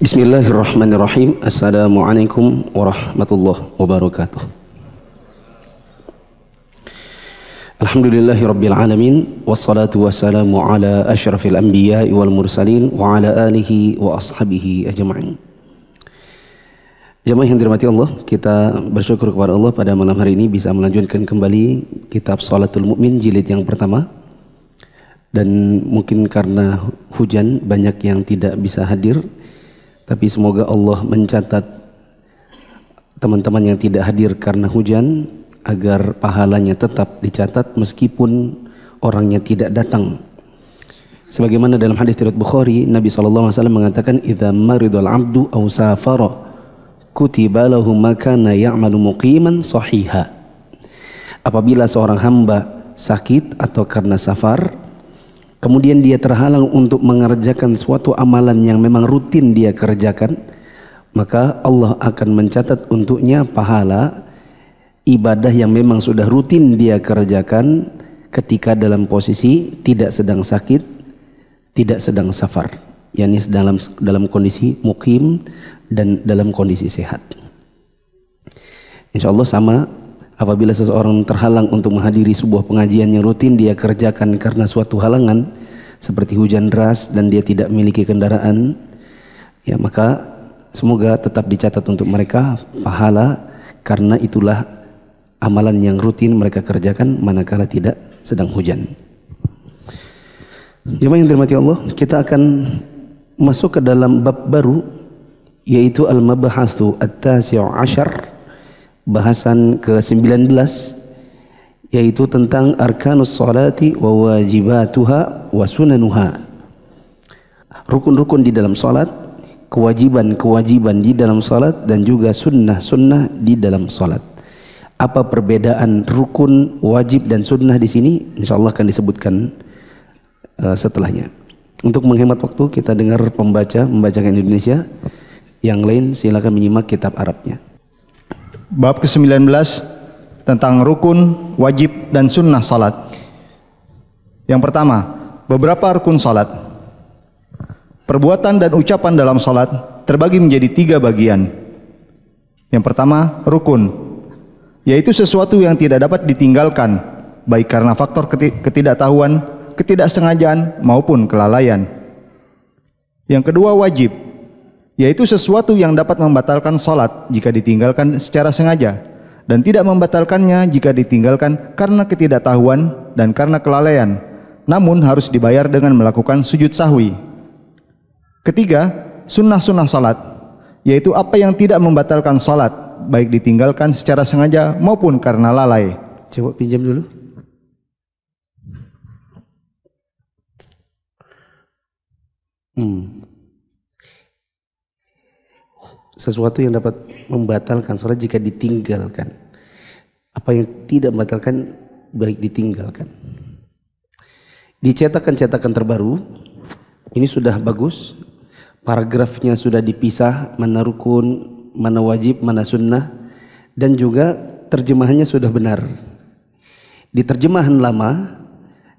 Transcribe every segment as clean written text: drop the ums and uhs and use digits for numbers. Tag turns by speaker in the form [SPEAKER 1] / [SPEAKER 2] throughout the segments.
[SPEAKER 1] Bismillahirrahmanirrahim. Assalamualaikum warahmatullahi wabarakatuh. Alhamdulillahirabbil alamin wassalatu wassalamu ala asyrafil anbiya'i wal mursalin wa ala alihi wa ashabihi ajma'in. Jamaah yang dirahmati Allah, kita bersyukur kepada Allah pada malam hari ini bisa melanjutkan kembali kitab Shalatul Mu'min jilid yang pertama. Dan mungkin karena hujan banyak yang tidak bisa hadir, tapi semoga Allah mencatat teman-teman yang tidak hadir karena hujan agar pahalanya tetap dicatat meskipun orangnya tidak datang. Sebagaimana dalam hadis riwayat Bukhari, Nabi SAW mengatakan, "Idza maridul 'abdu aw safara kutiba lahu ma kana ya'malu muqiman sahiha." Apabila seorang hamba sakit atau karena safar, kemudian dia terhalang untuk mengerjakan suatu amalan yang memang rutin dia kerjakan, maka Allah akan mencatat untuknya pahala ibadah yang memang sudah rutin dia kerjakan ketika dalam posisi tidak sedang sakit, tidak sedang safar, yakni dalam kondisi mukim dan dalam kondisi sehat. Insya Allah sama apabila seseorang terhalang untuk menghadiri sebuah pengajian yang rutin dia kerjakan karena suatu halangan seperti hujan deras dan dia tidak memiliki kendaraan, ya maka semoga tetap dicatat untuk mereka pahala karena itulah amalan yang rutin mereka kerjakan manakala tidak sedang hujan. Jemaah yang dirahmati Allah, kita akan masuk ke dalam bab baru, yaitu al-mabahatsu at-tasi' ashar, bahasan ke-19, yaitu tentang arkanus salati wa wajibatuha wa sunanuha. Rukun-rukun di dalam salat, kewajiban-kewajiban di dalam salat, dan juga sunnah-sunnah di dalam salat. Apa perbedaan rukun, wajib dan sunnah di sini? Insyaallah akan disebutkan setelahnya. Untuk menghemat waktu, kita dengar pembaca membacakan Indonesia. Yang lain silakan menyimak kitab Arabnya.
[SPEAKER 2] Bab ke-19 tentang rukun, wajib dan sunnah salat. Yang pertama, beberapa rukun salat. Perbuatan dan ucapan dalam salat terbagi menjadi 3 bagian. Yang pertama, rukun, yaitu sesuatu yang tidak dapat ditinggalkan, baik karena faktor ketidaktahuan, ketidaksengajaan maupun kelalaian. Yang kedua, wajib, yaitu sesuatu yang dapat membatalkan salat jika ditinggalkan secara sengaja dan tidak membatalkannya jika ditinggalkan karena ketidaktahuan dan karena kelalaian, namun harus dibayar dengan melakukan sujud sahwi. Ketiga, sunnah-sunnah salat, yaitu apa yang tidak membatalkan salat baik ditinggalkan secara sengaja maupun karena lalai.
[SPEAKER 1] Coba pinjam dulu. Sesuatu yang dapat membatalkan salat jika ditinggalkan. Apa yang tidak membatalkan baik ditinggalkan. Di cetakan terbaru ini sudah bagus. Paragrafnya sudah dipisah, mana rukun, mana wajib, mana sunnah, dan juga terjemahannya sudah benar. Di terjemahan lama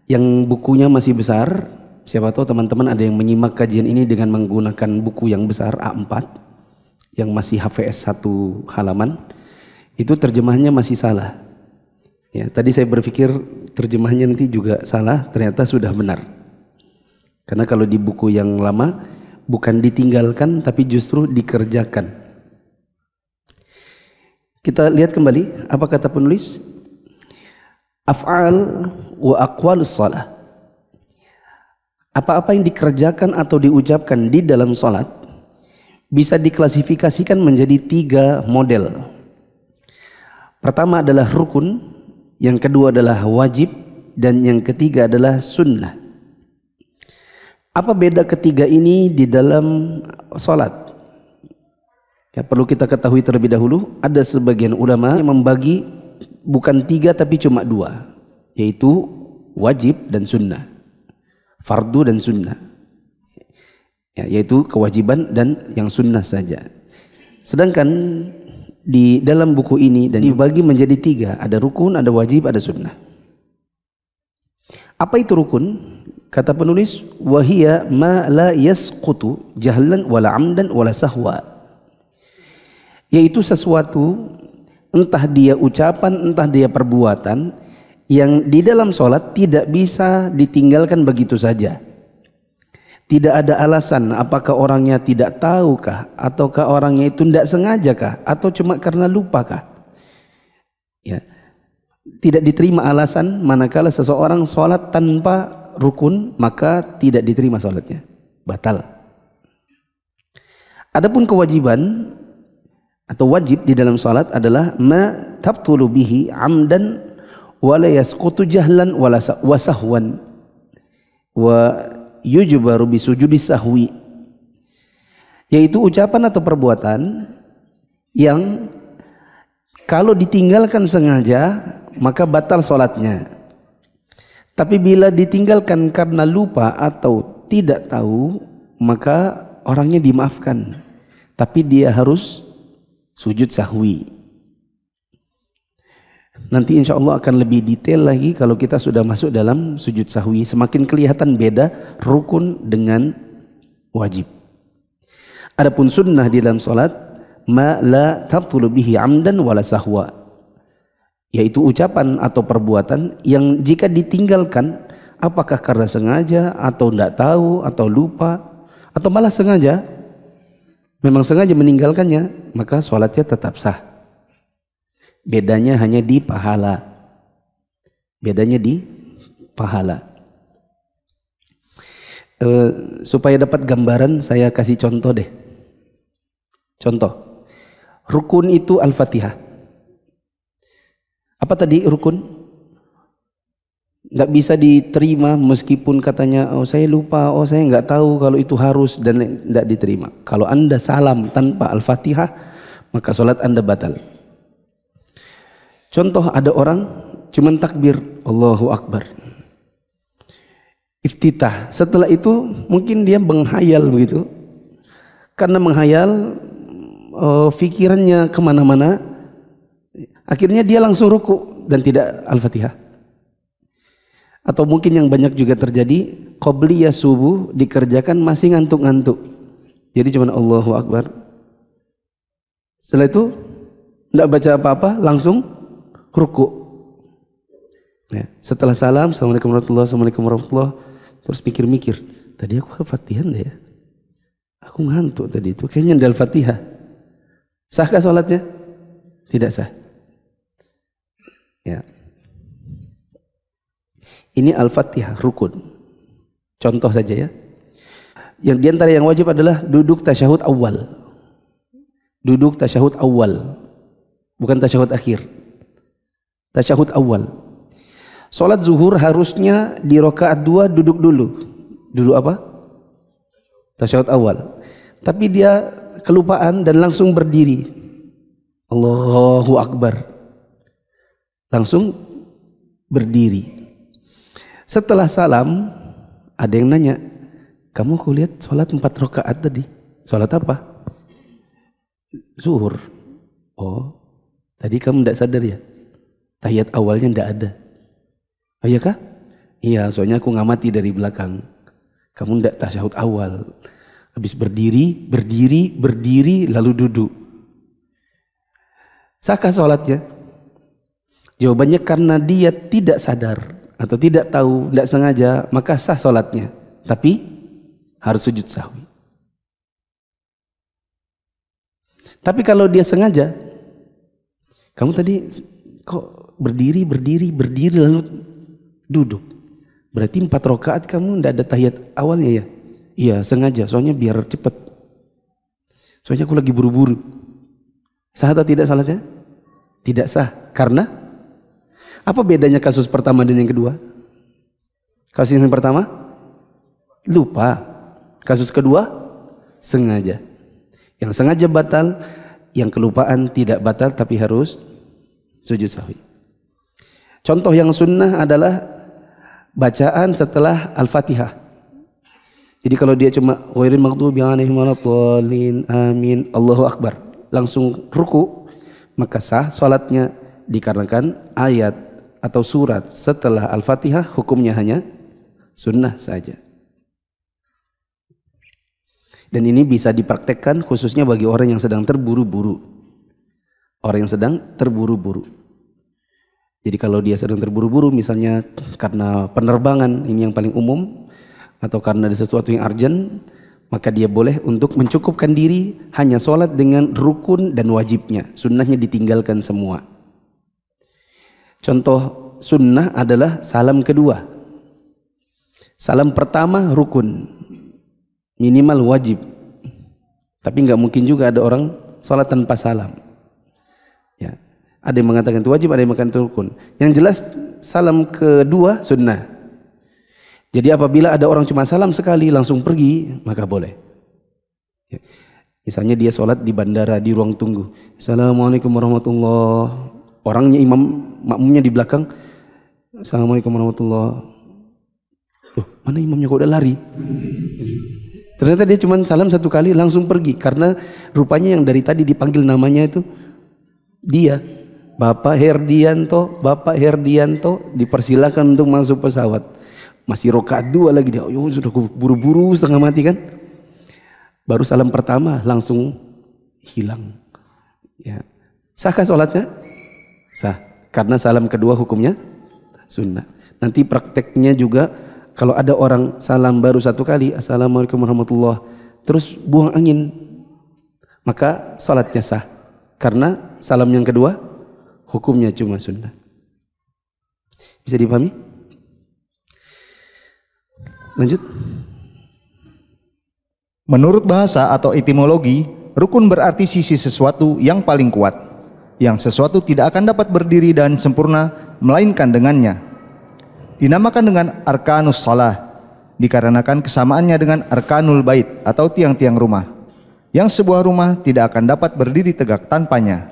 [SPEAKER 1] yang bukunya masih besar, siapa tahu teman-teman ada yang menyimak kajian ini dengan menggunakan buku yang besar A4 yang masih HVS 1 halaman, itu terjemahannya masih salah. Ya, tadi saya berpikir terjemahannya nanti juga salah, ternyata sudah benar. Karena kalau di buku yang lama bukan ditinggalkan tapi justru dikerjakan. Kita lihat kembali apa kata penulis. Af'al wa aqwalus shalah. Apa-apa yang dikerjakan atau diucapkan di dalam salat bisa diklasifikasikan menjadi 3 model. Pertama adalah rukun, yang kedua adalah wajib, dan yang ketiga adalah sunnah. Apa beda ketiga ini di dalam salat? Ya, perlu kita ketahui terlebih dahulu, ada sebagian ulama yang membagi bukan 3 tapi cuma 2, yaitu wajib dan sunnah, fardu dan sunnah, ya, yaitu kewajiban dan yang sunnah saja. Sedangkan di dalam buku ini dan dibagi menjadi 3, ada rukun, ada wajib, ada sunnah. Apa itu rukun? Kata penulis, wahia ma la yasqutu jahlan wala amdan wala sahwa. Yaitu sesuatu, entah dia ucapan, entah dia perbuatan, yang di dalam sholat tidak bisa ditinggalkan begitu saja. Tidak ada alasan apakah orangnya tidak tahukah, ataukah orangnya itu tidak sengajakah, atau cuma karena lupakah. Ya. Tidak diterima alasan manakala seseorang sholat tanpa rukun, maka tidak diterima sholatnya, batal. Adapun kewajiban atau wajib di dalam sholat adalah ma tabtulu bihi amdan wala yasqutu jahlan wala wasahwan wa yujbaru bisujudi sahwi, yaitu ucapan atau perbuatan yang kalau ditinggalkan sengaja maka batal sholatnya. Tapi bila ditinggalkan karena lupa atau tidak tahu, maka orangnya dimaafkan, tapi dia harus sujud sahwi. Nanti insya Allah akan lebih detail lagi kalau kita sudah masuk dalam sujud sahwi. Semakin kelihatan beda rukun dengan wajib. Adapun sunnah di dalam salat, ma la tabtulu bihi amdan wala sahwa, yaitu ucapan atau perbuatan yang jika ditinggalkan, apakah karena sengaja atau tidak tahu atau lupa atau malah sengaja, memang sengaja meninggalkannya, maka sholatnya tetap sah. Bedanya hanya di pahala. Bedanya di pahala. Supaya dapat gambaran, saya kasih contoh deh. Contoh, rukun itu Al-Fatihah. Apa tadi rukun? Nggak bisa diterima meskipun katanya, oh saya lupa, oh saya nggak tahu kalau itu harus, dan nggak diterima. Kalau Anda salam tanpa Al-Fatihah, maka sholat Anda batal. Contoh, ada orang cuman takbir Allahu Akbar, iftitah, setelah itu mungkin dia menghayal begitu, karena menghayal pikirannya kemana-mana, akhirnya dia langsung ruku dan tidak Al-Fatihah. Atau mungkin yang banyak juga terjadi, qobliyah subuh dikerjakan masih ngantuk-ngantuk, jadi cuma Allahu Akbar, setelah itu tidak baca apa-apa, langsung ruku. Ya. Setelah salam, Assalamualaikum warahmatullahi wabarakatuh, Assalamualaikum warahmatullahi wabarakatuh, terus mikir-mikir, tadi aku Al-Fatihah ya, aku ngantuk tadi itu, kayaknya di Al-Fatihah. Sahkah sholatnya? Tidak sah. Ya. Ini Al-Fatihah rukun. Contoh saja ya. Yang diantara yang wajib adalah duduk tasyahud awal. Duduk tasyahud awal, bukan tasyahud akhir. Tasyahud awal. Sholat zuhur harusnya di rakaat 2 duduk dulu. Duduk apa? Tasyahud awal. Tapi dia kelupaan dan langsung berdiri. Allahu Akbar. Langsung berdiri. Setelah salam, ada yang nanya, kamu aku lihat sholat 4 rakaat tadi. Sholat apa? Zuhur. Oh, tadi kamu tidak sadar ya? Tahiyat awalnya tidak ada. Oh iya kah? Iya, soalnya aku ngamati dari belakang. Kamu tidak tasyahud awal. Habis berdiri, lalu duduk. Sahkah sholatnya? Jawabannya karena dia tidak sadar atau tidak tahu, tidak sengaja, maka sah sholatnya. Tapi harus sujud sahwi. Tapi kalau dia sengaja, kamu tadi kok berdiri lalu duduk, berarti 4 rakaat kamu tidak ada tahiyat awalnya ya? Iya, sengaja, soalnya biar cepat, soalnya aku lagi buru-buru. Sah atau tidak salatnya? Tidak sah. Karena apa bedanya kasus pertama dan yang kedua? Kasus yang pertama lupa, kasus kedua sengaja. Yang sengaja batal, yang kelupaan tidak batal tapi harus sujud sahwi. Contoh yang sunnah adalah bacaan setelah Al-Fatihah. Jadi kalau dia cuma ghairil maghdubi 'alaihim waladdallin amin Allahu Akbar, langsung ruku, maka sah salatnya, dikarenakan ayat atau surat setelah Al-Fatihah hukumnya hanya sunnah saja. Dan ini bisa dipraktekkan khususnya bagi orang yang sedang terburu-buru. Orang yang sedang terburu-buru. Jadi kalau dia sedang terburu-buru misalnya karena penerbangan, ini yang paling umum, atau karena ada sesuatu yang urgent, maka dia boleh untuk mencukupkan diri hanya sholat dengan rukun dan wajibnya. Sunnahnya ditinggalkan semua. Contoh sunnah adalah salam kedua. Salam pertama rukun. Minimal wajib, tapi nggak mungkin juga ada orang sholat tanpa salam. Ya, ada yang mengatakan itu wajib, ada yang mengatakan itu rukun. Yang jelas salam kedua sunnah. Jadi apabila ada orang cuma salam sekali langsung pergi, maka boleh. Ya. Misalnya dia sholat di bandara di ruang tunggu, Assalamualaikum warahmatullah. Orangnya imam makmumnya di belakang, Assalamualaikum warahmatullah. Loh, mana imamnya kok udah lari? Ternyata dia cuma salam satu kali langsung pergi karena rupanya yang dari tadi dipanggil namanya itu dia, Bapak Herdianto dipersilakan untuk masuk pesawat. Masih rakaat 2 lagi dia, oh sudah buru-buru setengah mati kan. Baru salam pertama langsung hilang. Ya. Sahkah sholatnya? Sah, karena salam kedua hukumnya sunnah. Nanti prakteknya juga kalau ada orang salam baru satu kali, Assalamualaikum warahmatullah, terus buang angin, maka salatnya sah. Karena salam yang kedua, hukumnya cuma sunnah. Bisa dipahami? Lanjut.
[SPEAKER 2] Menurut bahasa atau etimologi, rukun berarti sisi sesuatu yang paling kuat, yang sesuatu tidak akan dapat berdiri dan sempurna melainkan dengannya. Dinamakan dengan arkanus shalah dikarenakan kesamaannya dengan arkanul bait atau tiang-tiang rumah, yang sebuah rumah tidak akan dapat berdiri tegak tanpanya.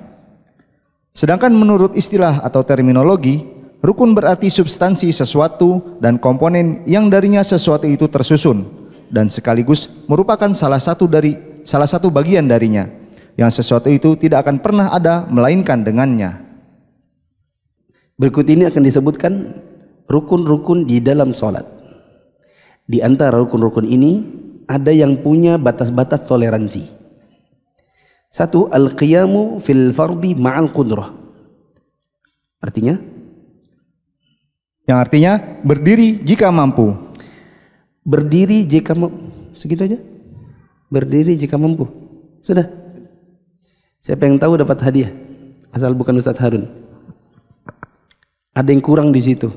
[SPEAKER 2] Sedangkan menurut istilah atau terminologi, rukun berarti substansi sesuatu dan komponen yang darinya sesuatu itu tersusun dan sekaligus merupakan salah satu bagian darinya, yang sesuatu itu tidak akan pernah ada melainkan dengannya.
[SPEAKER 1] Berikut ini akan disebutkan rukun-rukun di dalam sholat. Di antara rukun-rukun ini ada yang punya batas-batas toleransi. Satu, al-qiyamu fil fardi ma'al qudrah. Artinya?
[SPEAKER 2] Yang artinya berdiri jika mampu.
[SPEAKER 1] Berdiri jika mampu. Segitu aja? Berdiri jika mampu. Sudah. Siapa yang tahu dapat hadiah. Asal bukan Ustadz Harun. Ada yang kurang di situ.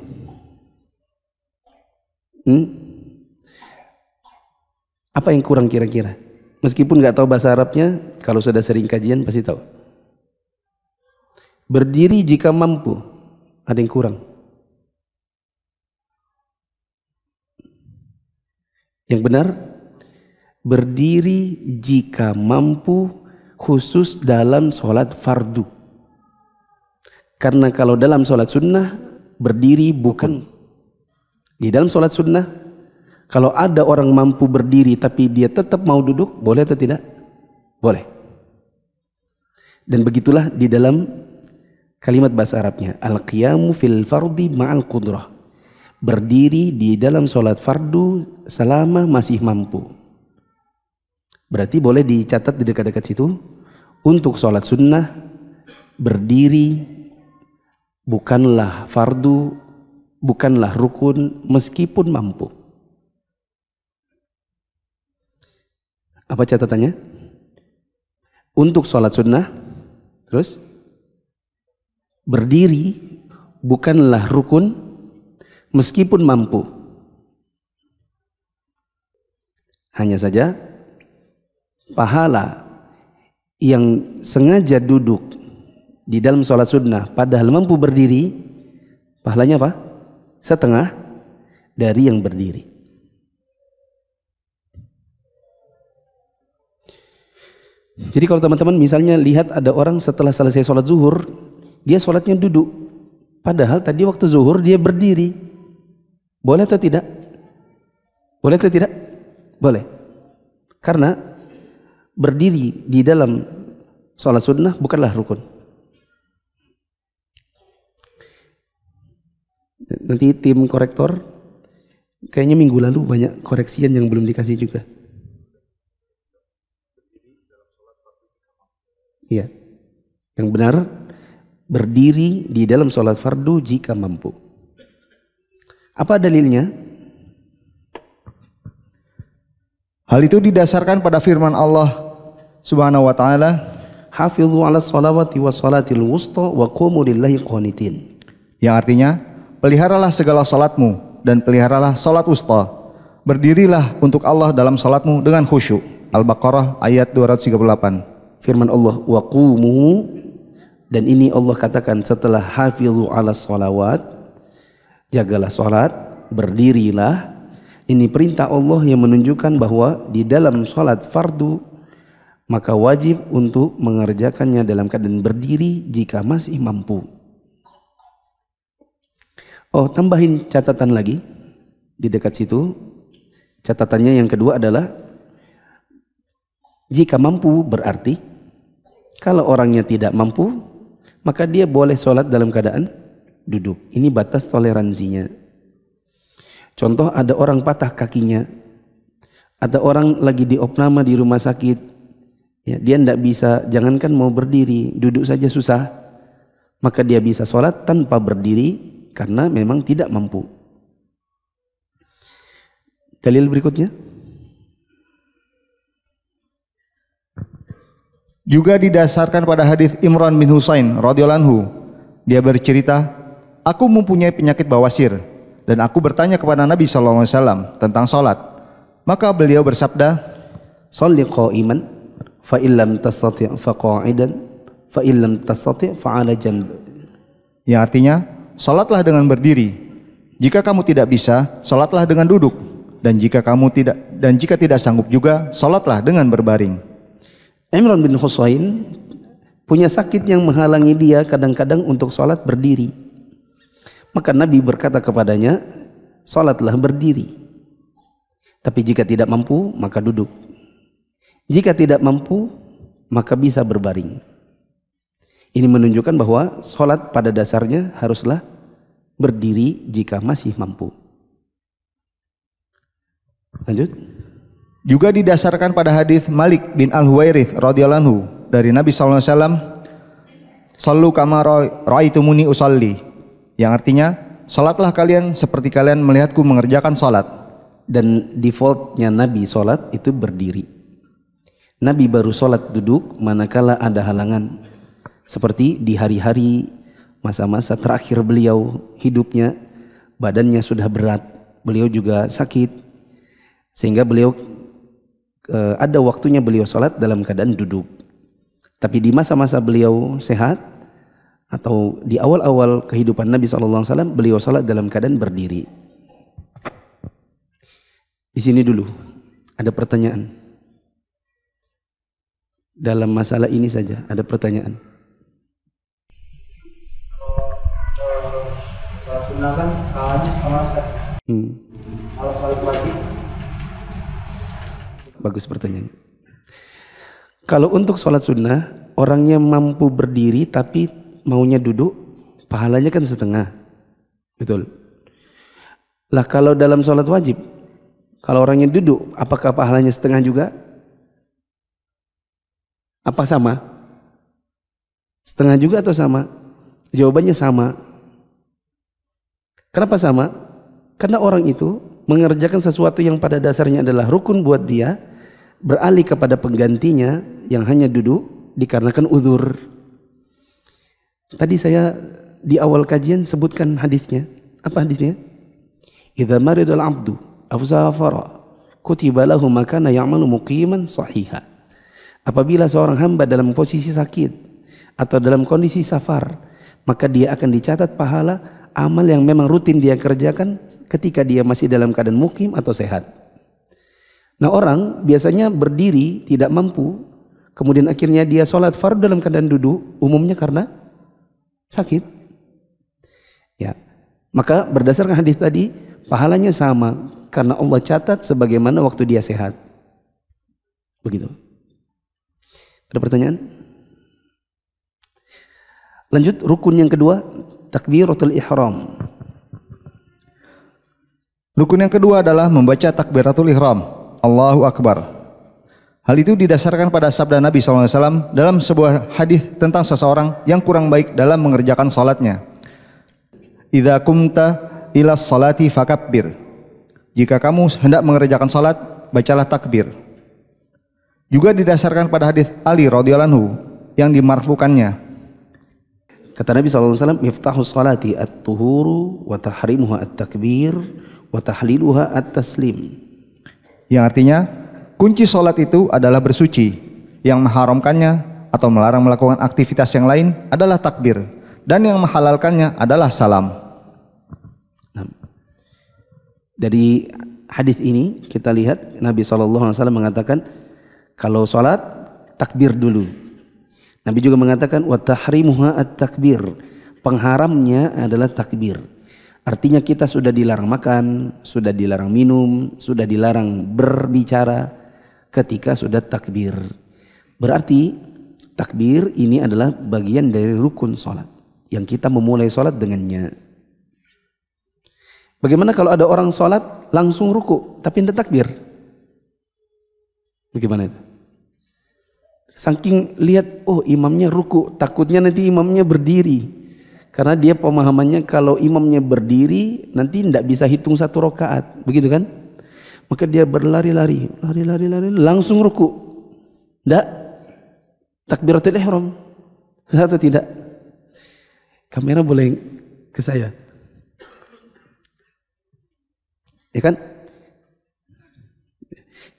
[SPEAKER 1] Apa yang kurang kira-kira? Meskipun nggak tahu bahasa Arabnya, kalau sudah sering kajian pasti tahu. Berdiri jika mampu, ada yang kurang. Yang benar, berdiri jika mampu khusus dalam sholat fardu. Karena kalau dalam sholat sunnah, berdiri bukan. Di dalam sholat sunnah, kalau ada orang mampu berdiri tapi dia tetap mau duduk, boleh atau tidak? Boleh. Dan begitulah di dalam kalimat bahasa Arabnya, al-qiyamu fil fardi ma'al qudrah. Berdiri di dalam sholat fardu selama masih mampu. Berarti boleh dicatat di dekat-dekat situ, untuk sholat sunnah, berdiri bukanlah fardu, bukanlah rukun meskipun mampu. Apa catatannya? Untuk sholat sunnah, terus berdiri bukanlah rukun meskipun mampu. Hanya saja pahala yang sengaja duduk di dalam sholat sunnah padahal mampu berdiri, pahalanya apa? Setengah dari yang berdiri. Jadi kalau teman-teman misalnya lihat ada orang setelah selesai sholat zuhur, dia sholatnya duduk, padahal tadi waktu zuhur dia berdiri, boleh atau tidak? Boleh atau tidak? Boleh. Karena berdiri di dalam sholat sunnah bukanlah rukun. Nanti tim korektor Kayaknya minggu lalu banyak koreksian yang belum dikasih juga. Iya. Yang benar, berdiri di dalam sholat fardu jika mampu. Apa dalilnya?
[SPEAKER 2] Hal itu didasarkan pada firman Allah Subhanahu wa taala,
[SPEAKER 1] Hafidhu 'ala sholawati was sholatil wusta wa qumu lillahi qanitin.
[SPEAKER 2] yang artinya, peliharalah segala salatmu dan peliharalah salat wusta. Berdirilah untuk Allah dalam salatmu dengan khusyuk. Al-Baqarah ayat 238.
[SPEAKER 1] Firman Allah, wa qumu, dan ini Allah katakan setelah hafidhu 'ala sholawat, jagalah salat, berdirilah. Ini perintah Allah yang menunjukkan bahwa di dalam sholat fardu maka wajib untuk mengerjakannya dalam keadaan berdiri jika masih mampu. Oh, tambahin catatan lagi di dekat situ. Catatannya yang kedua adalah jika mampu, berarti kalau orangnya tidak mampu maka dia boleh sholat dalam keadaan duduk. Ini batas toleransinya. Contoh, ada orang patah kakinya, ada orang lagi diopname di rumah sakit, ya, dia tidak bisa, jangankan mau berdiri, duduk saja susah, maka dia bisa sholat tanpa berdiri karena memang tidak mampu. Dalil berikutnya.
[SPEAKER 2] Juga didasarkan pada hadis Imran bin Husain radhiyallahu anhu. Dia bercerita, aku mempunyai penyakit bawasir dan aku bertanya kepada Nabi SAW tentang salat. Maka beliau bersabda,
[SPEAKER 1] Sholli qa'iman fa illam tastati' fa qa'idan fa illam tastati' fa 'ala janb.
[SPEAKER 2] yang artinya, salatlah dengan berdiri. Jika kamu tidak bisa, salatlah dengan duduk. Dan jika tidak sanggup juga, salatlah dengan berbaring.
[SPEAKER 1] Imran bin Husain punya sakit yang menghalangi dia kadang-kadang untuk sholat berdiri. Maka Nabi berkata kepadanya, sholatlah berdiri. Tapi jika tidak mampu, maka duduk. Jika tidak mampu, maka bisa berbaring. Ini menunjukkan bahwa sholat pada dasarnya haruslah berdiri jika masih mampu. Lanjut.
[SPEAKER 2] Juga didasarkan pada hadis Malik bin Al-Huwairith radhiyallahu anhu dari Nabi SAW, Sallu kama ra'aitumuni usalli, yang artinya, salatlah kalian seperti kalian melihatku mengerjakan salat.
[SPEAKER 1] Dan defaultnya Nabi salat itu berdiri. Nabi baru salat duduk manakala ada halangan. Seperti di hari-hari masa-masa terakhir beliau hidupnya, badannya sudah berat, beliau juga sakit, sehingga beliau ada waktunya beliau salat dalam keadaan duduk. Tapi di masa-masa beliau sehat atau di awal-awal kehidupan Nabi SAW, beliau salat dalam keadaan berdiri. Di sini dulu ada pertanyaan. Dalam masalah ini saja ada pertanyaan.
[SPEAKER 3] Salat sunnah kan kalanya setengah set. Kalau salat wajib?
[SPEAKER 1] Bagus pertanyaannya. Kalau untuk sholat sunnah, orangnya mampu berdiri tapi maunya duduk, pahalanya kan setengah. Betul. Lah kalau dalam sholat wajib, kalau orangnya duduk, apakah pahalanya setengah juga? Apa sama? Setengah juga atau sama? Jawabannya sama. Kenapa sama? Karena orang itu mengerjakan sesuatu yang pada dasarnya adalah rukun buat dia, beralih kepada penggantinya yang hanya duduk dikarenakan uzur. Tadi saya di awal kajian sebutkan hadisnya. Apa hadisnya? Idza maridal abdu aw safara kutiba lahu ma kana ya'malu muqiman sahiha. Apabila seorang hamba dalam posisi sakit atau dalam kondisi safar, maka dia akan dicatat pahala amal yang memang rutin dia kerjakan ketika dia masih dalam keadaan mukim atau sehat. Nah, orang biasanya berdiri tidak mampu, kemudian akhirnya dia sholat fardu dalam keadaan duduk, umumnya karena sakit. Ya, maka berdasarkan hadis tadi, pahalanya sama karena Allah catat sebagaimana waktu dia sehat. Begitu. Ada pertanyaan? Lanjut, rukun yang kedua, takbiratul ihram.
[SPEAKER 2] Rukun yang kedua adalah membaca takbiratul ihram, Allahu Akbar. Hal itu didasarkan pada sabda Nabi SAW dalam sebuah hadis tentang seseorang yang kurang baik dalam mengerjakan salatnya. Idza kumta ila salati fakabbir. Jika kamu hendak mengerjakan salat, bacalah takbir. Juga didasarkan pada hadis Ali radhiyallahu anhu yang dimarfukannya.
[SPEAKER 1] Kata Nabi SAW, miftahus salati at-tuhuru wa tahrimuha at-takbir wa tahliluha at-taslim.
[SPEAKER 2] Yang artinya, kunci salat itu adalah bersuci. Yang mengharamkannya atau melarang melakukan aktivitas yang lain adalah takbir. Dan yang menghalalkannya adalah salam.
[SPEAKER 1] Nah, dari hadis ini kita lihat Nabi SAW mengatakan kalau salat takbir dulu. Nabi juga mengatakan wa tahrimuha at-takbir. Pengharamnya adalah takbir. Artinya kita sudah dilarang makan, sudah dilarang minum, sudah dilarang berbicara ketika sudah takbir. Berarti takbir ini adalah bagian dari rukun salat yang kita memulai salat dengannya. Bagaimana kalau ada orang salat langsung ruku tapi tidak takbir? Bagaimana itu? Saking lihat, oh imamnya ruku, takutnya nanti imamnya berdiri. Karena dia pemahamannya kalau imamnya berdiri, nanti tidak bisa hitung 1 rakaat. Begitu kan? Maka dia berlari-lari, langsung ruku. Tidak, takbiratul ihram. Satu tidak. Kamera boleh ke saya. Ya kan?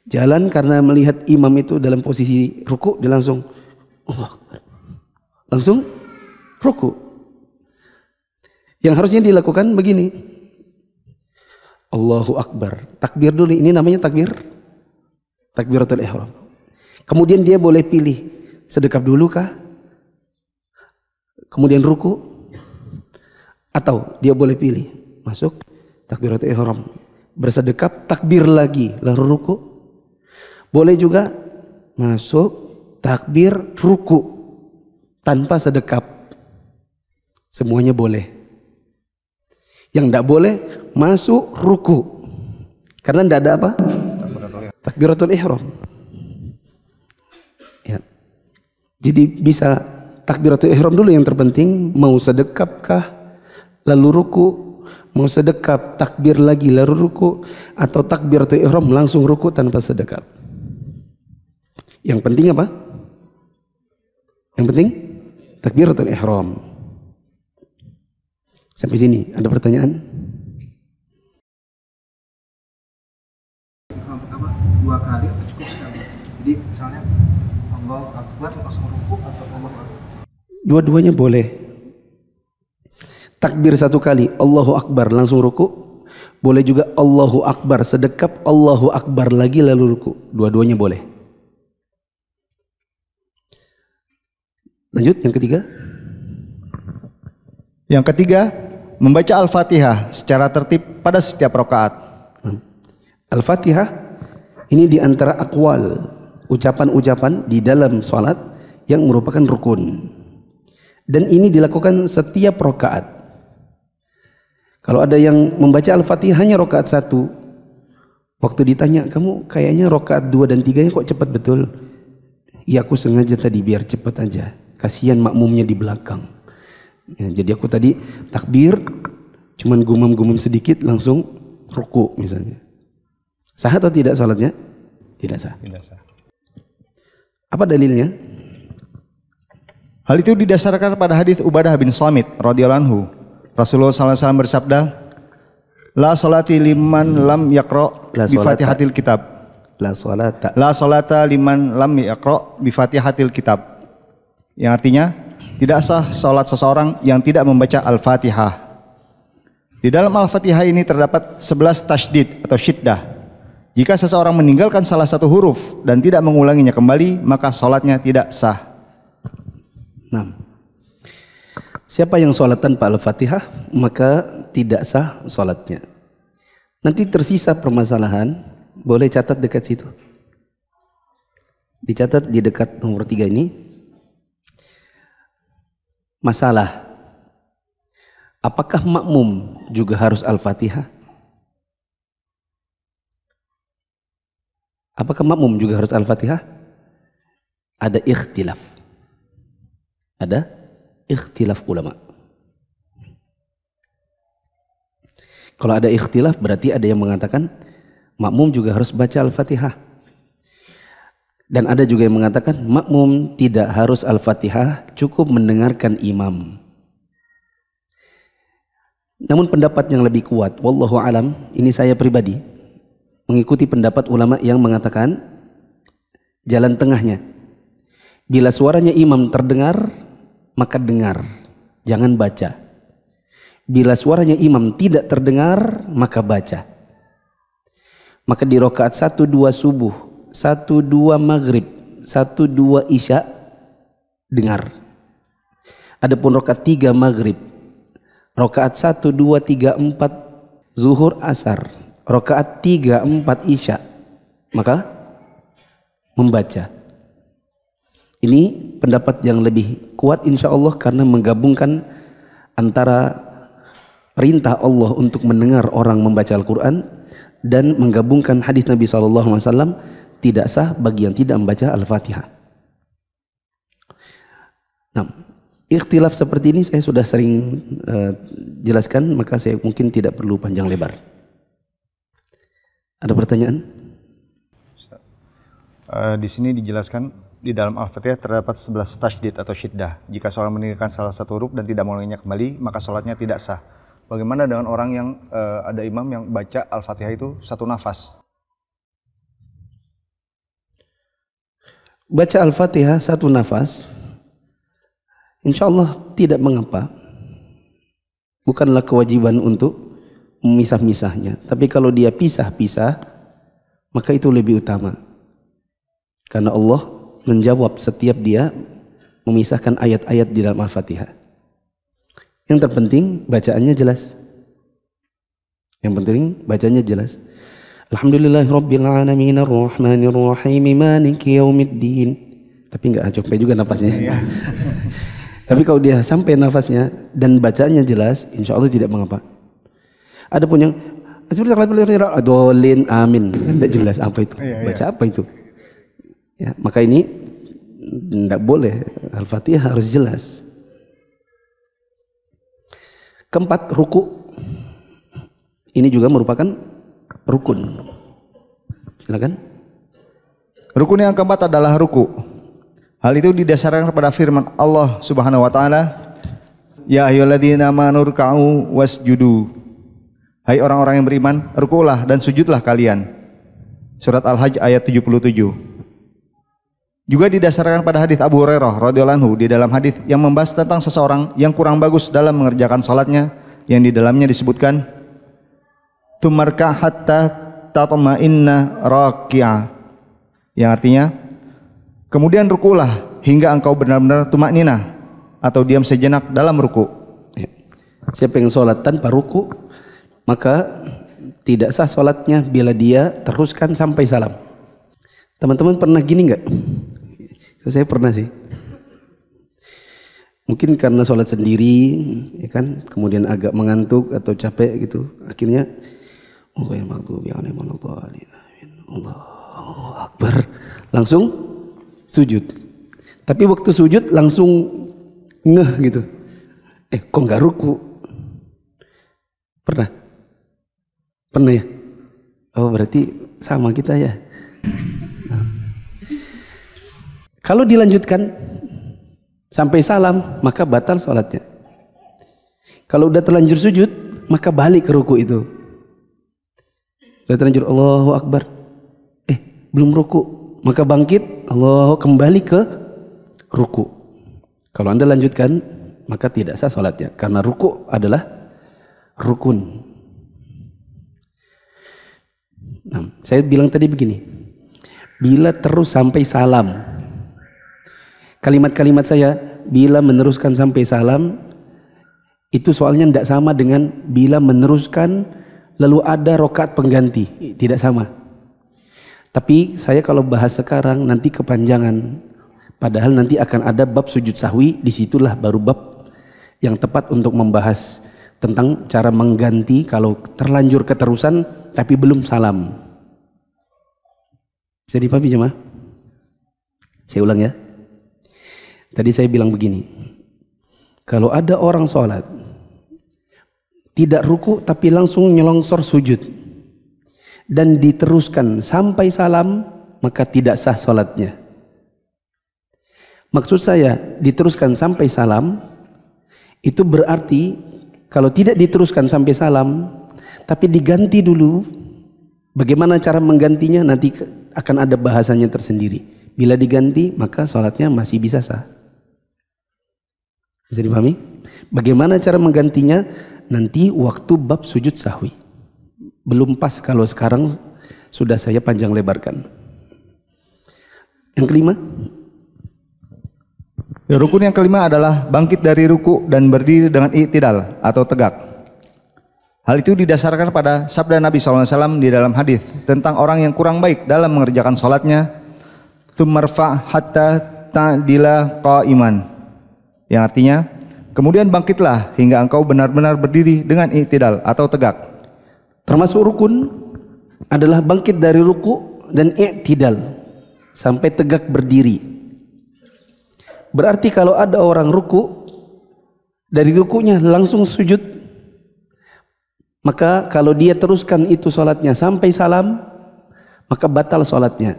[SPEAKER 1] Jalan karena melihat imam itu dalam posisi ruku, dia langsung ruku. Yang harusnya dilakukan begini, Allahu Akbar, takbir dulu. Ini namanya takbiratul ihram. Kemudian dia boleh pilih sedekap dulu kah, kemudian ruku, atau dia boleh pilih masuk takbiratul ihram, bersedekap, takbir lagi, lalu ruku. Boleh juga masuk takbir ruku tanpa sedekap. Semuanya boleh. Yang tidak boleh masuk ruku karena tidak ada apa? Takbiratul ihram. Ya. Jadi bisa takbiratul ihram dulu yang terpenting. Mau sedekap kah lalu ruku, mau sedekap takbir lagi lalu ruku, atau takbiratul ihram langsung ruku tanpa sedekap. Yang penting apa? Yang penting takbiratul ihram. Sampai sini ada pertanyaan?
[SPEAKER 3] Yang pertama 2 kali atau cukup sekali? Jadi misalnya Allahu Akbar langsung ruku atau Allahu Akbar?
[SPEAKER 1] Dua-duanya boleh. Takbir 1 kali Allahu Akbar langsung ruku. Boleh juga Allahu Akbar sedekap, Allahu Akbar lagi lalu ruku. Dua-duanya boleh. Lanjut yang ketiga.
[SPEAKER 2] Yang ketiga, membaca Al-Fatihah secara tertib pada setiap rakaat.
[SPEAKER 1] Al-Fatihah ini di antara aqwal, ucapan-ucapan di dalam salat yang merupakan rukun. Dan ini dilakukan setiap rakaat. Kalau ada yang membaca Al-Fatihah hanya rakaat 1, waktu ditanya, kamu kayaknya rakaat 2 dan 3-nya kok cepat betul? Ya aku sengaja tadi biar cepat aja. Kasihan makmumnya di belakang. Ya, jadi aku tadi takbir, cuman gumam-gumam sedikit langsung ruku misalnya. Sah atau tidak salatnya? Tidak sah.
[SPEAKER 2] Tidak sah.
[SPEAKER 1] Apa dalilnya?
[SPEAKER 2] Hal itu didasarkan pada hadis Ubadah bin Samit radhiyallahu anhu. Rasulullah SAW bersabda, La salati liman lam yaqra bi Fatihatil kitab. La salata liman lam yaqra bi Fatihatil kitab. Yang artinya tidak sah salat seseorang yang tidak membaca Al-Fatihah. Di dalam Al-Fatihah ini terdapat 11 tasydid atau syiddah. Jika seseorang meninggalkan salah satu huruf dan tidak mengulanginya kembali, maka salatnya tidak sah.
[SPEAKER 1] 6. Siapa yang sholat tanpa Al-Fatihah maka tidak sah sholatnya. Nanti tersisa permasalahan, boleh catat dekat situ. Dicatat di dekat nomor 3 ini. Masalah, apakah makmum juga harus Al-Fatihah? Apakah makmum juga harus Al-Fatihah? Ada ikhtilaf. Ada ikhtilaf ulama. Kalau ada ikhtilaf berarti ada yang mengatakan makmum juga harus baca Al-Fatihah. Dan ada juga yang mengatakan makmum tidak harus Al-Fatihah, cukup mendengarkan imam. Namun pendapat yang lebih kuat, wallahu alam, ini saya pribadi mengikuti pendapat ulama yang mengatakan jalan tengahnya. Bila suaranya imam terdengar, maka dengar, jangan baca. Bila suaranya imam tidak terdengar, maka baca. Maka di rakaat 1, 2 subuh, 1, 2 maghrib, 1, 2 isya, dengar. Adapun rakaat 3 maghrib, rakaat 1, 2, 3, 4 zuhur asar, rakaat 3, 4 isya, maka membaca. Ini pendapat yang lebih kuat insya Allah karena menggabungkan antara perintah Allah untuk mendengar orang membaca Al-Quran dan menggabungkan hadis Nabi SAW tidak sah bagi yang tidak membaca Al-Fatihah. Nah, ikhtilaf seperti ini saya sudah sering jelaskan, maka saya mungkin tidak perlu panjang lebar. Ada pertanyaan?
[SPEAKER 2] Di sini dijelaskan di dalam Al-Fatihah terdapat 11 tasydid atau syiddah. Jika seorang meninggalkan salah satu huruf dan tidak mengulanginya kembali, maka sholatnya tidak sah. Bagaimana dengan orang yang ada imam yang baca Al-Fatihah itu satu nafas?
[SPEAKER 1] Baca Al-Fatihah satu nafas, insya Allah tidak mengapa. Bukanlah kewajiban untuk memisah-misahnya. Tapi kalau dia pisah-pisah, maka itu lebih utama. Karena Allah menjawab setiap dia memisahkan ayat-ayat di dalam Al-Fatihah. Yang terpenting bacaannya jelas. Yang penting bacanya jelas. Alhamdulillahirabbil alamin arrahmanir rahim maliki yaumiddin. Tapi enggak capek juga nafasnya. Tapi kalau dia sampai nafasnya dan bacaannya jelas, insya Allah tidak mengapa. Ada pun yang adolin amin, tidak jelas apa itu. Baca apa itu? Ya, maka ini tidak boleh. Al-Fatihah harus jelas. Keempat, ruku. Ini juga merupakan rukun. Silakan.
[SPEAKER 2] Rukun yang keempat adalah ruku. Hal itu didasarkan kepada firman Allah Subhanahu wa taala, "Ya ayyuhalladzina amanu ruk'u wasjudu." Hai orang-orang yang beriman, rukulah dan sujudlah kalian. Surat Al-Hajj ayat 77. Juga didasarkan pada hadis Abu Hurairah radhiyallahu anhu di dalam hadis yang membahas tentang seseorang yang kurang bagus dalam mengerjakan salatnya, yang di dalamnya disebutkan tumarka hatta tatma'inna raqi'a, yang artinya kemudian rukulah hingga engkau benar-benar tumakninah atau diam sejenak dalam ruku.
[SPEAKER 1] Siapa yang sholat tanpa ruku, maka tidak sah sholatnya bila dia teruskan sampai salam. Teman-teman pernah gini nggak? Saya pernah sih. Mungkin karena sholat sendiri, ya kan, kemudian agak mengantuk atau capek gitu, akhirnya Allahu Akbar, langsung sujud. Tapi waktu sujud langsung ngeh gitu. Kok nggak ruku? Pernah? Pernah ya? Oh berarti sama kita ya. Kalau dilanjutkan sampai salam, maka batal sholatnya. Kalau udah terlanjur sujud, maka balik ke ruku itu. Sudah terlanjur Allahu Akbar, belum ruku, maka bangkit, Allah kembali ke ruku. Kalau Anda lanjutkan, maka tidak sah sholatnya, karena ruku adalah rukun. Nah, saya bilang tadi begini, bila terus sampai salam, kalimat-kalimat saya bila meneruskan sampai salam itu soalnya tidak sama dengan bila meneruskan lalu ada rokaat pengganti, tidak sama. Tapi saya kalau bahas sekarang nanti kepanjangan, padahal nanti akan ada bab sujud sahwi, disitulah baru bab yang tepat untuk membahas tentang cara mengganti kalau terlanjur keterusan tapi belum salam. Bisa dipahami jemaah? Saya ulang ya. Tadi saya bilang begini. Kalau ada orang sholat tidak ruku tapi langsung nyelongsor sujud dan diteruskan sampai salam, maka tidak sah sholatnya. Maksud saya diteruskan sampai salam itu berarti kalau tidak diteruskan sampai salam tapi diganti dulu, bagaimana cara menggantinya nanti akan ada bahasanya tersendiri. Bila diganti maka sholatnya masih bisa sah. Bisa dipahami? Bagaimana cara menggantinya? Nanti waktu bab sujud sahwi. Belum pas kalau sekarang sudah saya panjang lebarkan. Yang kelima,
[SPEAKER 2] rukun yang kelima adalah bangkit dari ruku dan berdiri dengan i'tidal atau tegak. Hal itu didasarkan pada sabda Nabi SAW di dalam hadis tentang orang yang kurang baik dalam mengerjakan sholatnya, tumarfa hatta ta'dila qa'iman, yang artinya kemudian bangkitlah hingga engkau benar-benar berdiri dengan i'tidal atau tegak.
[SPEAKER 1] Termasuk rukun adalah bangkit dari ruku dan i'tidal sampai tegak berdiri. Berarti kalau ada orang ruku, dari rukunya langsung sujud, maka kalau dia teruskan itu sholatnya sampai salam, maka batal sholatnya.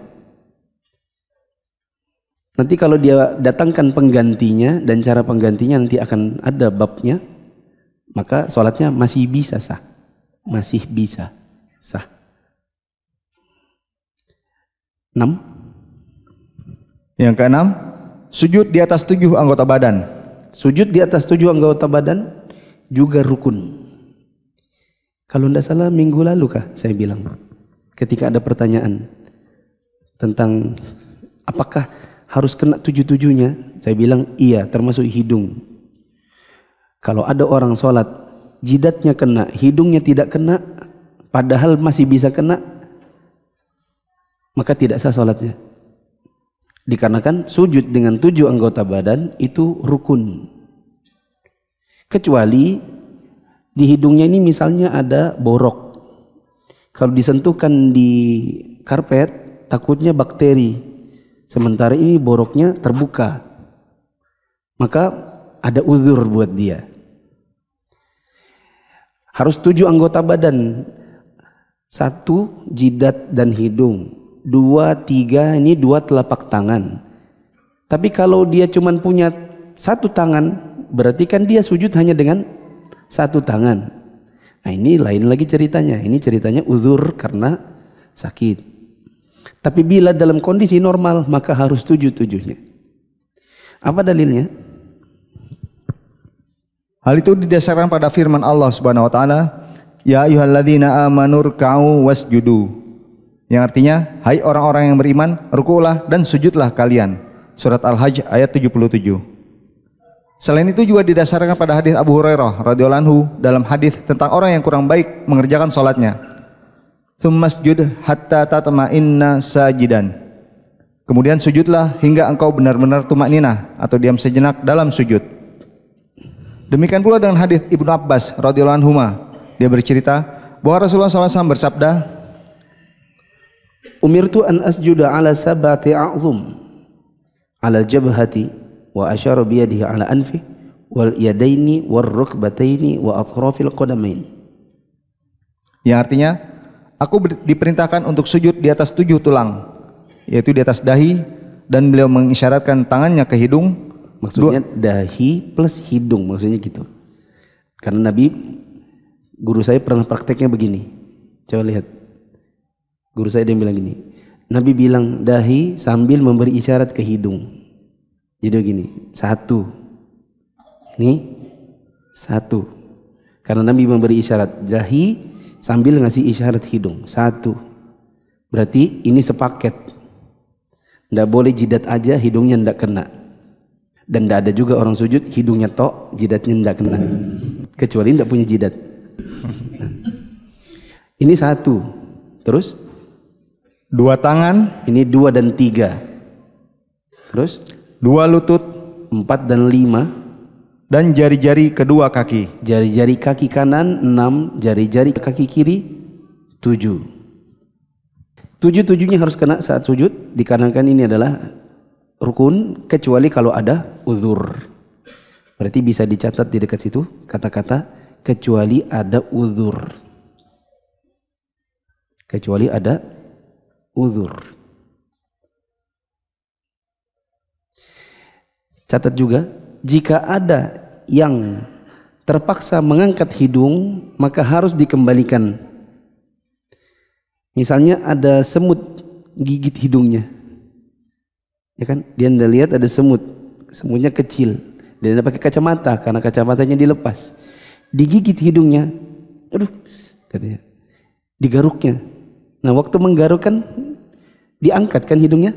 [SPEAKER 1] Nanti kalau dia datangkan penggantinya dan cara penggantinya nanti akan ada babnya, maka sholatnya masih bisa sah. Masih bisa sah. 6.
[SPEAKER 2] Yang keenam, sujud di atas 7 anggota badan.
[SPEAKER 1] Sujud di atas 7 anggota badan juga rukun. Kalau tidak salah minggu lalu kah saya bilang, ketika ada pertanyaan tentang apakah harus kena 7-7-nya, saya bilang iya, termasuk hidung. Kalau ada orang sholat jidatnya kena, hidungnya tidak kena, padahal masih bisa kena, maka tidak sah sholatnya. Dikarenakan sujud dengan 7 anggota badan itu rukun. Kecuali di hidungnya ini misalnya ada borok. Kalau disentuhkan di karpet takutnya bakteri. Sementara ini boroknya terbuka. Maka ada uzur buat dia. Harus 7 anggota badan. 1 jidat dan hidung. 2, 3 ini 2 telapak tangan. Tapi kalau dia cuma punya 1 tangan, berarti kan dia sujud hanya dengan 1 tangan. Nah ini lain lagi ceritanya. Ini ceritanya uzur karena sakit. Tapi bila dalam kondisi normal maka harus 7-7-nya. Apa dalilnya?
[SPEAKER 2] Hal itu didasarkan pada firman Allah Subhanahu wa taala, "Ya ayyuhalladzina amanu ruk'u wasjudu." Yang artinya, hai orang-orang yang beriman, rukulah dan sujudlah kalian. Surat Al-Hajj ayat 77. Selain itu juga didasarkan pada hadis Abu Hurairah radhiyallahu anhu dalam hadis tentang orang yang kurang baik mengerjakan salatnya. Tsummasjud hatta tatma'inna sajidan. Kemudian sujudlah hingga engkau benar-benar tumakninah atau diam sejenak dalam sujud. Demikian pula dengan hadis Ibnu Abbas radhiyallahu anhu. Dia bercerita bahwa Rasulullah SAW bersabda,
[SPEAKER 1] Umirtu an asjuda ala sab'ati a'zum ala jabhati wa asyara biyadihi ala anfi wal yadaini war rukbataini wa atrafil qadamain.
[SPEAKER 2] Yang artinya, aku diperintahkan untuk sujud di atas 7 tulang, yaitu di atas dahi, dan beliau mengisyaratkan tangannya ke hidung.
[SPEAKER 1] Maksudnya dahi plus hidung, maksudnya gitu. Karena Nabi, guru saya pernah prakteknya begini. Coba lihat. Guru saya dia bilang gini. Nabi bilang dahi sambil memberi isyarat ke hidung. Jadi gini, 1. Nih, 1. Karena Nabi memberi isyarat dahi sambil ngasih isyarat hidung. 1. Berarti ini sepaket. Nggak boleh jidat aja, hidungnya nggak kena. Dan nggak ada juga orang sujud hidungnya tok, jidatnya nggak kena. Kecuali nggak punya jidat. Nah. Ini 1. Terus
[SPEAKER 2] 2 tangan.
[SPEAKER 1] Ini 2 dan 3. Terus
[SPEAKER 2] 2 lutut.
[SPEAKER 1] 4 dan 5.
[SPEAKER 2] Dan jari-jari kedua kaki.
[SPEAKER 1] Jari-jari kaki kanan 6, jari-jari kaki kiri 7. Tujuh-tujuhnya harus kena saat sujud, dikarenakan ini adalah rukun kecuali kalau ada uzur. Berarti bisa dicatat di dekat situ kata-kata kecuali ada uzur. Kecuali ada uzur. Catat juga, jika ada yang terpaksa mengangkat hidung, maka harus dikembalikan. Misalnya ada semut gigit hidungnya, ya kan? Dia anda lihat ada semut, semutnya kecil, dia anda pakai kacamata karena kacamatanya dilepas, digigit hidungnya, aduh, katanya, digaruknya. Nah, waktu menggaruk kan diangkat kan hidungnya.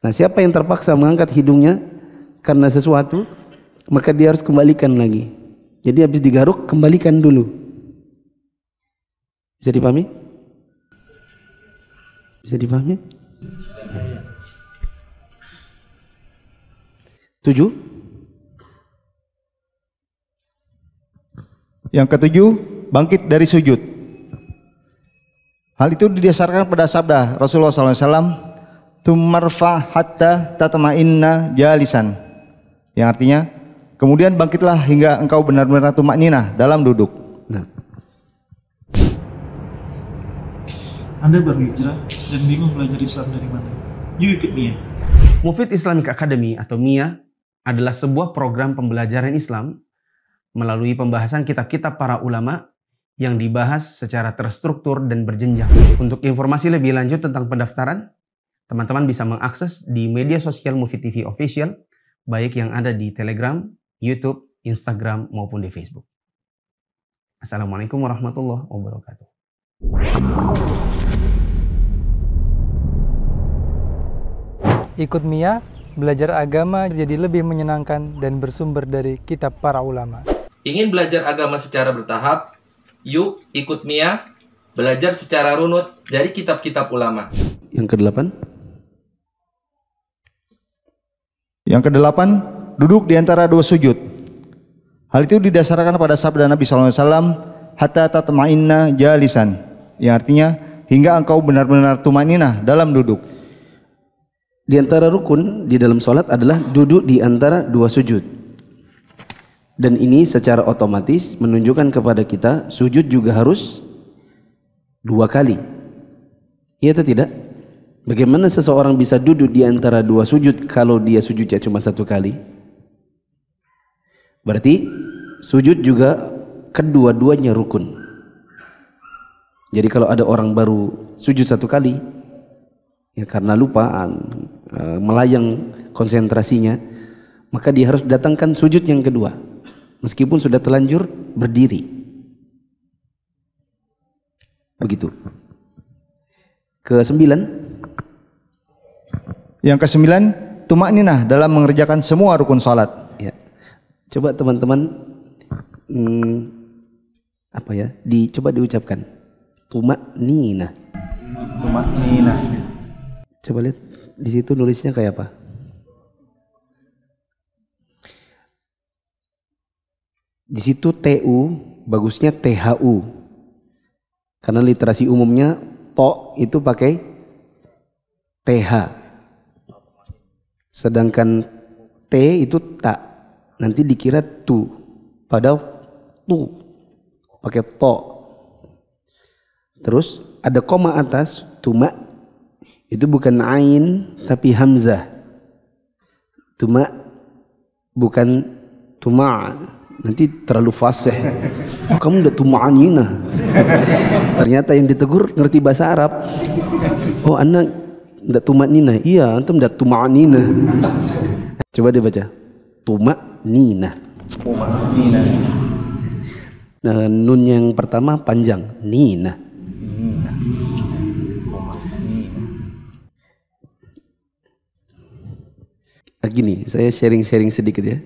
[SPEAKER 1] Nah, siapa yang terpaksa mengangkat hidungnya karena sesuatu, maka dia harus kembalikan lagi. Jadi habis digaruk kembalikan dulu. Bisa dipahami? Bisa dipahami? 7.
[SPEAKER 2] Yang ketujuh, bangkit dari sujud. Hal itu didasarkan pada sabda Rasulullah SAW, "Tumarfa hatta tatma'inna jalisan." Yang artinya, kemudian bangkitlah hingga engkau benar-benar tumakninah dalam duduk.
[SPEAKER 1] Nah,
[SPEAKER 4] Anda baru hijrah dan bingung belajar Islam dari mana? Yuk ikut Mia.
[SPEAKER 1] Mufid Islamic Academy atau MIA adalah sebuah program pembelajaran Islam melalui pembahasan kitab-kitab para ulama yang dibahas secara terstruktur dan berjenjang. Untuk informasi lebih lanjut tentang pendaftaran, teman-teman bisa mengakses di media sosial Mufid TV Official, baik yang ada di Telegram, YouTube, Instagram, maupun di Facebook. Assalamualaikum warahmatullahi wabarakatuh.
[SPEAKER 5] Ikut Mia, belajar agama jadi lebih menyenangkan dan bersumber dari kitab para ulama.
[SPEAKER 6] Ingin belajar agama secara bertahap? Yuk ikut Mia, belajar secara runut dari kitab-kitab ulama.
[SPEAKER 1] Yang ke-8.
[SPEAKER 2] Yang ke-8, duduk di antara dua sujud. Hal itu didasarkan pada sabda Nabi SAW, "Hatta tatma'inna jalisan." Yang artinya, hingga engkau benar-benar tumaninah dalam duduk.
[SPEAKER 1] Di antara rukun di dalam sholat adalah duduk di antara dua sujud. Dan ini secara otomatis menunjukkan kepada kita sujud juga harus 2 kali. Iya atau tidak? Bagaimana seseorang bisa duduk di antara dua sujud kalau dia sujudnya cuma 1 kali? Berarti sujud juga kedua-duanya rukun. Jadi kalau ada orang baru sujud 1 kali, ya karena lupaan, melayang konsentrasinya, maka dia harus datangkan sujud yang kedua meskipun sudah terlanjur berdiri. Begitu. Ke-9.
[SPEAKER 2] Yang ke-9, tumakninah dalam mengerjakan semua rukun salat.
[SPEAKER 1] Ya. Coba teman-teman coba diucapkan. Tumakninah.
[SPEAKER 2] Tumakninah.
[SPEAKER 1] Coba lihat di situ nulisnya kayak apa? Di situ TU, bagusnya THU. Karena literasi umumnya to itu pakai TH. Sedangkan T itu tak. Nanti dikira tu. Padahal tu pakai to. Terus ada koma atas, tuma. Itu bukan ain tapi hamzah. Tuma bukan tuma. Nanti terlalu fasih. Oh, kamu udah tuma'anina. Ternyata yang ditegur ngerti bahasa Arab. Oh, anak enggak tuma'nina. Iya, antum enggak tuma'anina. Coba dibaca. Tuma'nina.
[SPEAKER 2] Tumakninah.
[SPEAKER 1] Nah, nun yang pertama panjang, nina. Gini, saya sharing sedikit ya.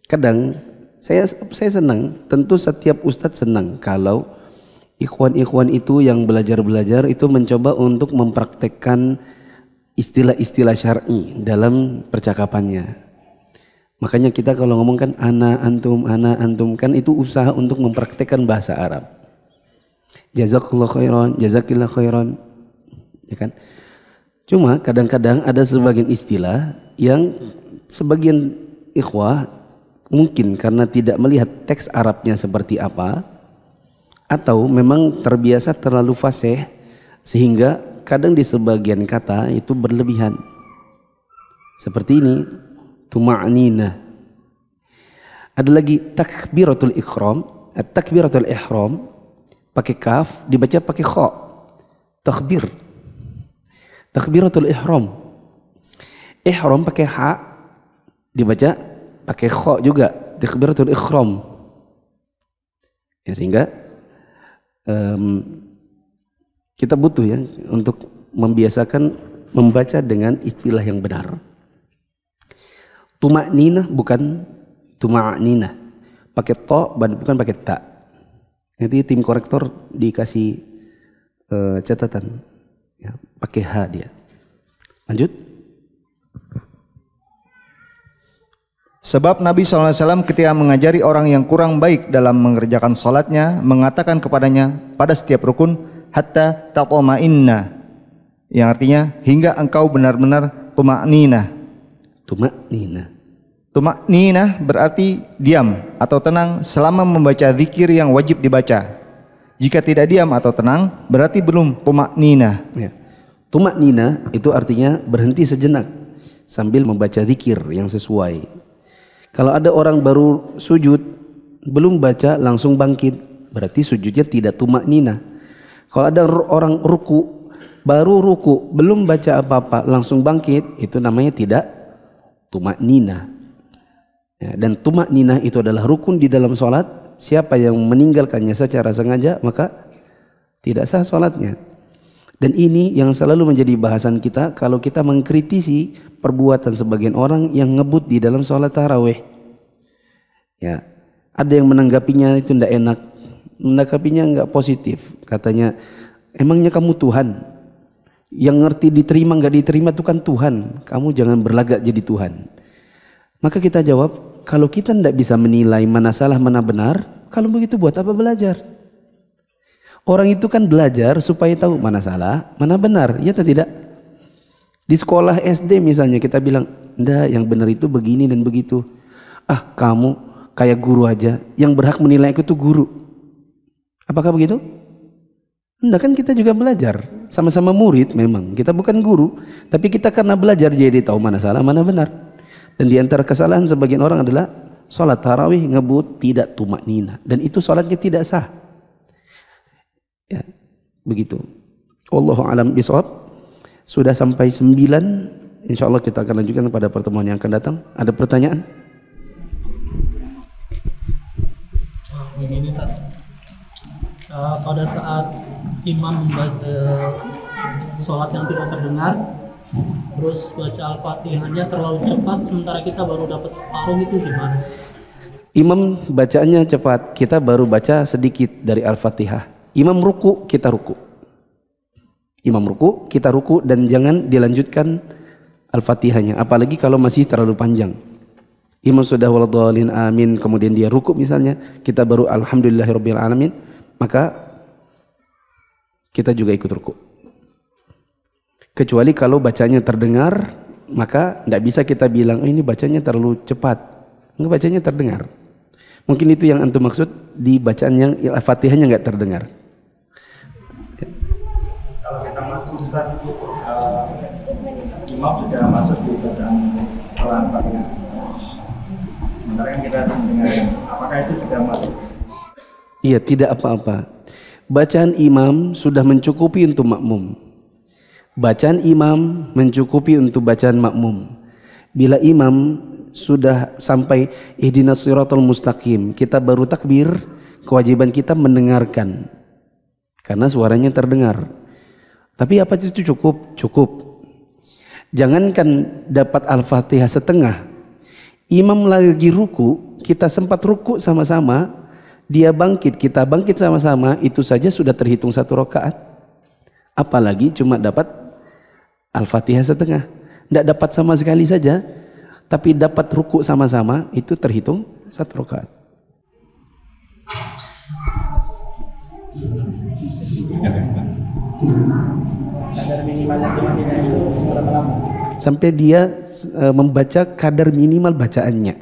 [SPEAKER 1] Kadang saya senang, tentu setiap ustadz senang kalau ikhwan-ikhwan itu yang belajar itu mencoba untuk mempraktekkan istilah-istilah syar'i dalam percakapannya. Makanya kita kalau ngomong kan ana antum kan itu usaha untuk mempraktekkan bahasa Arab. Jazakallahu khairan, jazakillahu khairan. ya kan? Cuma kadang-kadang ada sebagian istilah yang sebagian ikhwah mungkin karena tidak melihat teks Arabnya seperti apa, atau memang terbiasa terlalu fasih sehingga kadang di sebagian kata itu berlebihan. Seperti ini, tuma'nina. Ada lagi takbiratul ihram, takbiratul ihram pakai kaf dibaca pakai kha. Takbiratul ihram. Ihram pakai ha dibaca pakai kha juga, takbiratul ihram. Ya, sehingga kita butuh ya untuk membiasakan membaca dengan istilah yang benar. Tuma'ninah bukan tuma'ninah. Pakai to bukan pakai ta. Nanti tim korektor dikasih catatan. Ya, pakai ha dia. Lanjut.
[SPEAKER 2] Sebab Nabi SAW ketika mengajari orang yang kurang baik dalam mengerjakan sholatnya, mengatakan kepadanya pada setiap rukun, hatta tatma'inna, yang artinya hingga engkau benar-benar tuma'ninah. Tuma'ninah berarti diam atau tenang selama membaca zikir yang wajib dibaca. Jika tidak diam atau tenang berarti belum tuma'ninah.
[SPEAKER 1] Ya. Tuma'ninah itu artinya berhenti sejenak sambil membaca zikir yang sesuai. Kalau ada orang baru sujud belum baca langsung bangkit, berarti sujudnya tidak tuma'ninah. Kalau ada orang ruku baru ruku belum baca apa-apa langsung bangkit, itu namanya tidak tuma'ninah. Ya, dan tuma'ninah itu adalah rukun di dalam sholat. Siapa yang meninggalkannya secara sengaja maka tidak sah sholatnya. Dan ini yang selalu menjadi bahasan kita kalau kita mengkritisi perbuatan sebagian orang yang ngebut di dalam sholat tarawih. Ya, ada yang menanggapinya itu tidak enak, menanggapinya nggak positif. Katanya, emangnya kamu Tuhan? Yang ngerti diterima nggak diterima itu kan Tuhan. Kamu jangan berlagak jadi Tuhan. Maka kita jawab, kalau kita tidak bisa menilai mana salah mana benar, kalau begitu buat apa belajar? Orang itu kan belajar supaya tahu mana salah, mana benar, ya atau tidak? Di sekolah SD misalnya kita bilang, enggak, yang benar itu begini dan begitu. Ah, kamu kayak guru aja, yang berhak menilai itu guru. Apakah begitu? Enggak, kan kita juga belajar, sama-sama murid memang. Kita bukan guru, tapi kita karena belajar jadi tahu mana salah, mana benar. Dan di antara kesalahan sebagian orang adalah sholat tarawih ngebut tidak tuma'ninah, dan itu sholatnya tidak sah. Ya, begitu. Wallahu a'lam bishawab. Sudah sampai 9. Insya Allah kita akan lanjutkan pada pertemuan yang akan datang. Ada pertanyaan?
[SPEAKER 7] Begini Tad, pada saat imam sholat yang tidak terdengar, terus baca Al-Fatihahnya terlalu cepat, sementara kita baru dapat separuh, itu gimana?
[SPEAKER 1] Imam bacaannya cepat, kita baru baca sedikit dari Al-Fatihah. Imam ruku, kita ruku. Imam ruku, kita ruku, dan jangan dilanjutkan Al-Fatihahnya. Apalagi kalau masih terlalu panjang. Imam sudah waladhdallin amin, kemudian dia ruku misalnya, kita baru alhamdulillahirabbil alamin, maka kita juga ikut ruku. Kecuali kalau bacanya terdengar, maka tidak bisa kita bilang, oh, ini bacanya terlalu cepat. Enggak, bacanya terdengar. Mungkin itu yang antum maksud di bacaan yang Al-Fatihahnya nggak terdengar.
[SPEAKER 8] Kalau kita masuk Ustaz, imam sudah masuk di bacaan setelah Al-Fatihah. Sementara yang kita dengar, apakah itu sudah masuk?
[SPEAKER 1] Iya, tidak apa-apa. Bacaan imam sudah mencukupi untuk makmum. Bacaan imam mencukupi untuk bacaan makmum. Bila imam sudah sampai ihdinas siratal mustaqim, kita baru takbir, kewajiban kita mendengarkan. Karena suaranya terdengar. Tapi apa itu cukup? Cukup. Jangankan dapat Al-Fatihah setengah. Imam lagi ruku, kita sempat ruku sama-sama, dia bangkit, kita bangkit sama-sama, itu saja sudah terhitung 1 rakaat. Apalagi cuma dapat Al-Fatihah setengah. Tidak dapat sama sekali saja, tapi dapat ruku sama-sama, itu terhitung 1 rakaat.
[SPEAKER 8] Kadar minimal
[SPEAKER 7] minimalnya tumanina itu seberapa lama?
[SPEAKER 1] Sampai dia membaca kadar minimal bacaannya.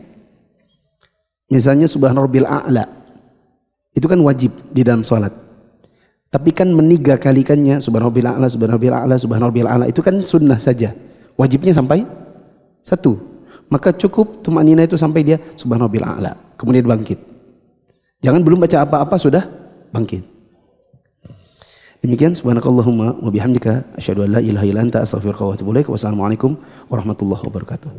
[SPEAKER 1] Misalnya subhanarabbil a'la, itu kan wajib di dalam sholat. Tapi kan meniga kalikannya subhanarabbil a'la, subhanarabbil a'la, subhanarabbil a'la, itu kan sunnah saja. Wajibnya sampai 1. Maka cukup tumanina itu sampai dia subhanarabbil a'la, kemudian bangkit. Jangan belum baca apa-apa sudah bangkit. Demikian, subhanakallahumma wa bihamdika asyhadu an la ilaha illa anta astaghfiruka wa atubu ilaik. Wassalamualaikum warahmatullahi wabarakatuh.